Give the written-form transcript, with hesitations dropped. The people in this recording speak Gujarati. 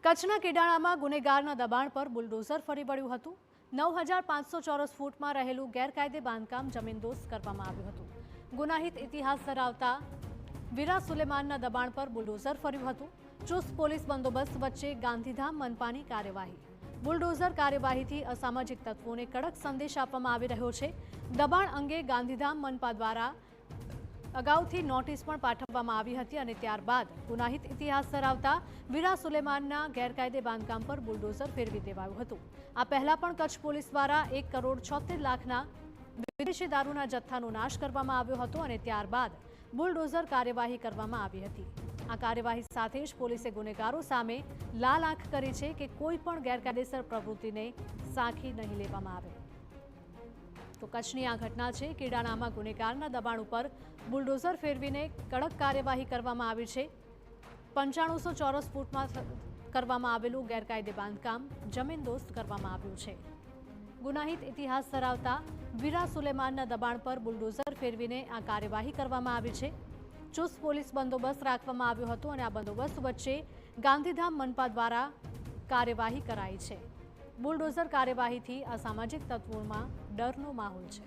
કચ્છના કેડાણામાં ગુનેગારના દબાણ પર બુલડોઝર ફરી વળ્યું હતું। 9500 ચોરસ ફૂટમાં રહેલું ગેરકાયદે બાંધકામ જમીનદોસ્ત કરવામાં આવ્યું હતું। ગુનાહિત ઇતિહાસ ધરાવતા વીરા સુલેમાનના દબાણ પર બુલડોઝર ફર્યું હતું। ચુસ્ત પોલીસ બંદોબસ્ત વચ્ચે ગાંધીધામ મનપાની કાર્યવાહી। બુલડોઝર કાર્યવાહીથી અસામાજિક તત્વોને કડક સંદેશ આપવામાં આવી રહ્યો છે। દબાણ અંગે ગાંધીધામ મનપા દ્વારા અગાઉથી નોટિસ પણ પાઠવવામાં આવી હતી અને ત્યારબાદ ગુનાહિત ઇતિહાસ ધરાવતા વીરા સુલેમાનના ગેરકાયદે બાંધકામ પર બુલડોઝર ફેરવી દેવાયું હતું। આ પહેલા પણ કચ્છ પોલીસ દ્વારા 1,76,00,000ના વિદેશી દારૂના જથ્થાનો નાશ કરવામાં આવ્યો હતો અને ત્યારબાદ બુલડોઝર કાર્યવાહી કરવામાં આવી હતી। આ કાર્યવાહી સાથે જ પોલીસે ગુનેગારો સામે લાલ આંખ કરી છે કે કોઈ પણ ગેરકાયદેસર પ્રવૃત્તિને સાંખી નહીં લેવામાં આવે। તો કચ્છની આ ઘટના છે। કેડાણામાં ગુનેગારના દબાણ ઉપર બુલડોઝર ફેરવીને કડક કાર્યવાહી કરવામાં આવી છે। 9500 ચોરસ ફૂટમાં કરવામાં આવેલું ગેરકાયદે બાંધકામ જમીનદોસ્ત કરવામાં આવ્યું છે। ગુનાહિત ઇતિહાસ ધરાવતા વીરા સુલેમાનના દબાણ પર બુલડોઝર ફેરવીને આ કાર્યવાહી કરવામાં આવી છે। ચુસ્ત પોલીસ બંદોબસ્ત રાખવામાં આવ્યો હતો અને આ બંદોબસ્ત વચ્ચે ગાંધીધામ મનપા દ્વારા કાર્યવાહી કરાઈ છે। બુલડોઝર કાર્યવાહીથી અસામાજિક તત્વોમાં ડરનો માહોલ છે।